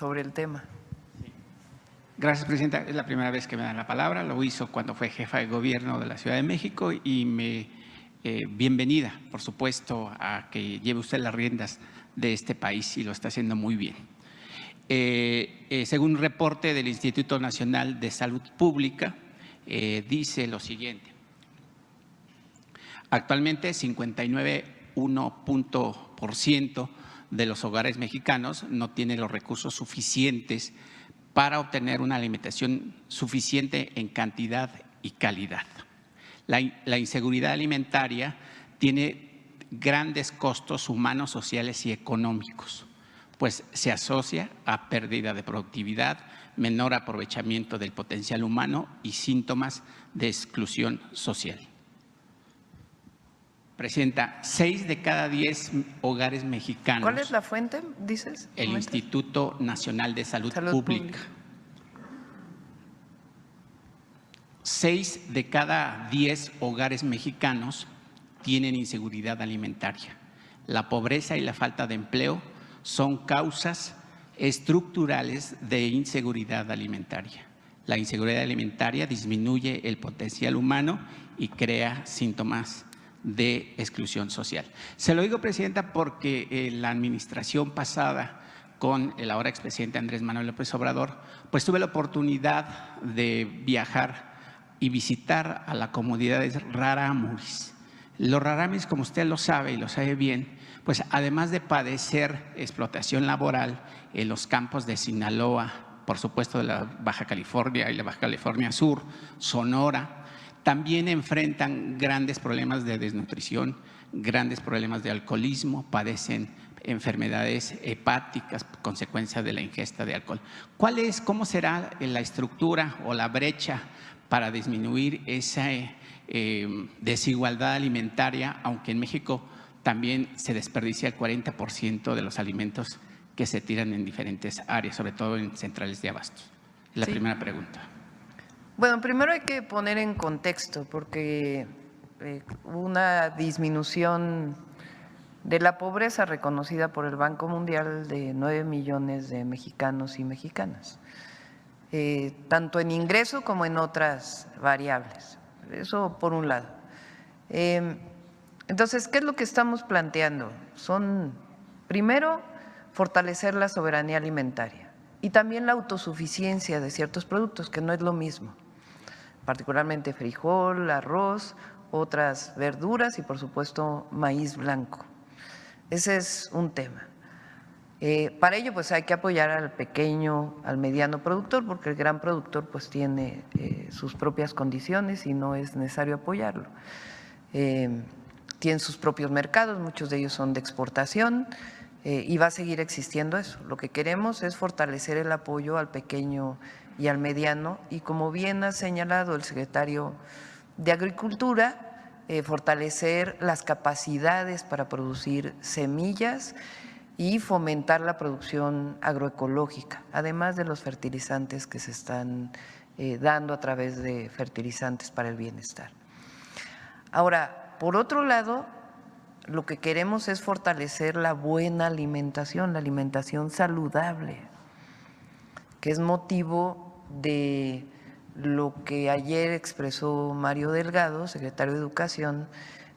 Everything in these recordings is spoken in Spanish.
sobre el tema. Gracias, Presidenta. Es la primera vez que me dan la palabra. Lo hizo cuando fue jefa de gobierno de la Ciudad de México y bienvenida, por supuesto, a que lleve usted las riendas de este país y lo está haciendo muy bien. Según un reporte del Instituto Nacional de Salud Pública, dice lo siguiente. Actualmente, 59,1% de los hogares mexicanos no tienen los recursos suficientes para obtener una alimentación suficiente en cantidad y calidad. La inseguridad alimentaria tiene grandes costos humanos, sociales y económicos, pues se asocia a pérdida de productividad, menor aprovechamiento del potencial humano y síntomas de exclusión social. Presidenta, 6 de cada 10 hogares mexicanos. ¿Cuál es la fuente, dices? El Instituto Nacional de Salud Pública. 6 de cada 10 hogares mexicanos tienen inseguridad alimentaria. La pobreza y la falta de empleo son causas estructurales de inseguridad alimentaria. La inseguridad alimentaria disminuye el potencial humano y crea síntomas de exclusión social. Se lo digo, Presidenta, porque la administración pasada con el ahora expresidente Andrés Manuel López Obrador, pues tuve la oportunidad de viajar y visitar a la comunidad de rarámuris. Los rarámuris, como usted lo sabe y lo sabe bien, pues además de padecer explotación laboral en los campos de Sinaloa, por supuesto de la Baja California y la Baja California Sur, Sonora, también enfrentan grandes problemas de desnutrición, grandes problemas de alcoholismo, padecen enfermedades hepáticas, consecuencia de la ingesta de alcohol. ¿Cómo será la estructura o la brecha para disminuir esa desigualdad alimentaria, aunque en México también se desperdicia el 40% de los alimentos que se tiran en diferentes áreas, sobre todo en centrales de abastos? La primera pregunta. Bueno, primero hay que poner en contexto, porque una disminución de la pobreza reconocida por el Banco Mundial de 9 millones de mexicanos y mexicanas, tanto en ingreso como en otras variables. Eso por un lado. Entonces, ¿qué es lo que estamos planteando? Primero, fortalecer la soberanía alimentaria y también la autosuficiencia de ciertos productos, que no es lo mismo, particularmente frijol, arroz, otras verduras y por supuesto maíz blanco. Ese es un tema. Para ello pues hay que apoyar al pequeño, al mediano productor, porque el gran productor pues tiene sus propias condiciones y no es necesario apoyarlo. Tienen sus propios mercados, muchos de ellos son de exportación y va a seguir existiendo eso. Lo que queremos es fortalecer el apoyo al pequeño y al mediano y, como bien ha señalado el secretario de Agricultura, fortalecer las capacidades para producir semillas y fomentar la producción agroecológica, además de los fertilizantes que se están dando a través de fertilizantes para el bienestar. Ahora, por otro lado, lo que queremos es fortalecer la buena alimentación, la alimentación saludable, que es motivo de lo que ayer expresó Mario Delgado, secretario de Educación,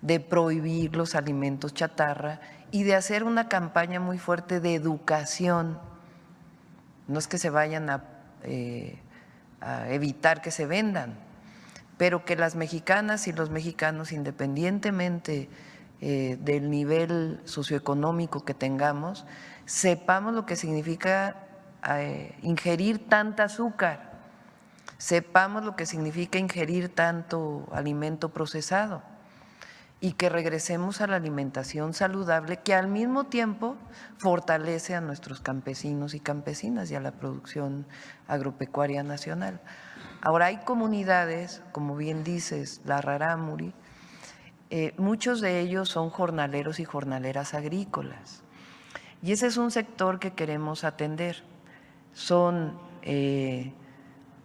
de prohibir los alimentos chatarra y de hacer una campaña muy fuerte de educación. No es que se vayan a evitar que se vendan, pero que las mexicanas y los mexicanos, independientemente del nivel socioeconómico que tengamos, sepamos lo que significa ingerir tanta azúcar, sepamos lo que significa ingerir tanto alimento procesado y que regresemos a la alimentación saludable, que al mismo tiempo fortalece a nuestros campesinos y campesinas y a la producción agropecuaria nacional. Ahora, hay comunidades, como bien dices, la rarámuri, muchos de ellos son jornaleros y jornaleras agrícolas y ese es un sector que queremos atender. Son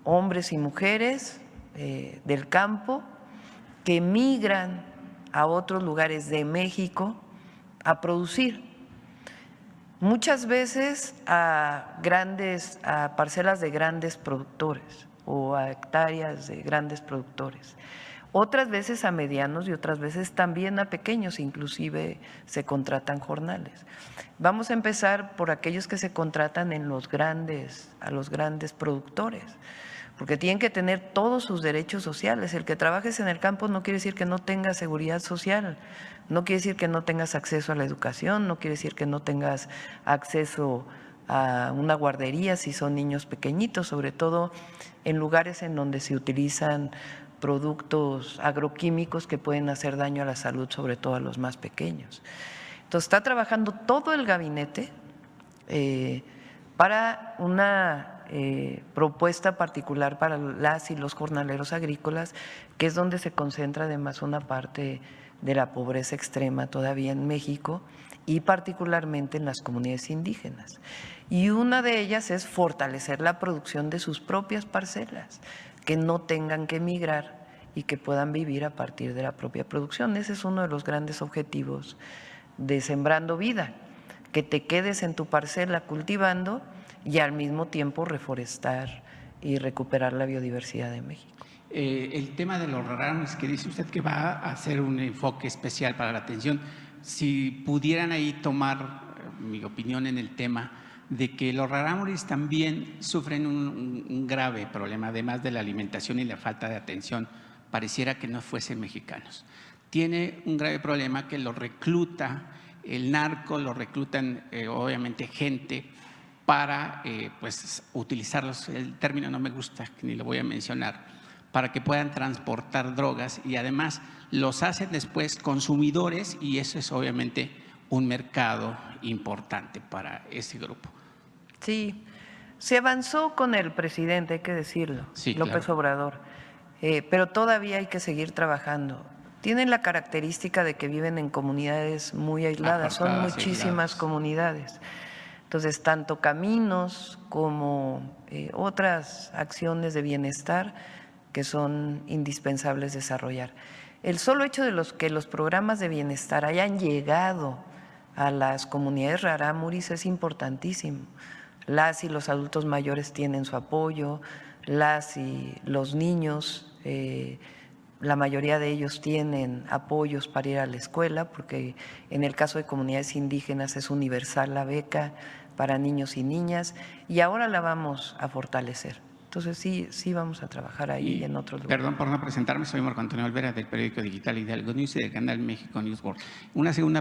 hombres y mujeres del campo que migran a otros lugares de México a producir muchas veces a parcelas de grandes productores o a hectáreas de grandes productores. Otras veces a medianos y otras veces también a pequeños, inclusive se contratan jornales. Vamos a empezar por aquellos que se contratan a los grandes productores, porque tienen que tener todos sus derechos sociales. El que trabajes en el campo no quiere decir que no tengas seguridad social, no quiere decir que no tengas acceso a la educación, no quiere decir que no tengas acceso a una guardería si son niños pequeñitos, sobre todo en lugares en donde se utilizan productos agroquímicos que pueden hacer daño a la salud, sobre todo a los más pequeños. Entonces está trabajando todo el gabinete para una propuesta particular para las y los jornaleros agrícolas, que es donde se concentra además una parte de la pobreza extrema todavía en México y particularmente en las comunidades indígenas. Y una de ellas es fortalecer la producción de sus propias parcelas, que no tengan que emigrar y que puedan vivir a partir de la propia producción. Ese es uno de los grandes objetivos de Sembrando Vida, que te quedes en tu parcela cultivando y al mismo tiempo reforestar y recuperar la biodiversidad de México. El tema de los rarámuris, que dice usted que va a hacer un enfoque especial para la atención, si pudieran ahí tomar mi opinión en el tema de que los rarámuris también sufren un grave problema, además de la alimentación y la falta de atención, pareciera que no fuesen mexicanos. Tiene un grave problema que lo recluta el narco, lo reclutan obviamente gente para pues utilizarlos, el término no me gusta, ni lo voy a mencionar, para que puedan transportar drogas y además los hacen después consumidores y eso es obviamente un mercado importante para ese grupo. Sí, se avanzó con el presidente, hay que decirlo, Sí, López claro. Obrador, pero todavía hay que seguir trabajando. Tienen la característica de que viven en comunidades muy aisladas, son Apartadas y muchísimas aisladas. comunidades. Entonces, tanto caminos como otras acciones de bienestar que son indispensables desarrollar. El solo hecho de que los programas de bienestar hayan llegado a las comunidades rarámuris es importantísimo. Las y los adultos mayores tienen su apoyo, las y los niños, la mayoría de ellos tienen apoyos para ir a la escuela, porque en el caso de comunidades indígenas es universal la beca para niños y niñas, y ahora la vamos a fortalecer. Entonces sí vamos a trabajar ahí y en otros lugares. Perdón por no presentarme, soy Marco Antonio Olvera del periódico digital Hidalgo News y del canal México News World. Una segunda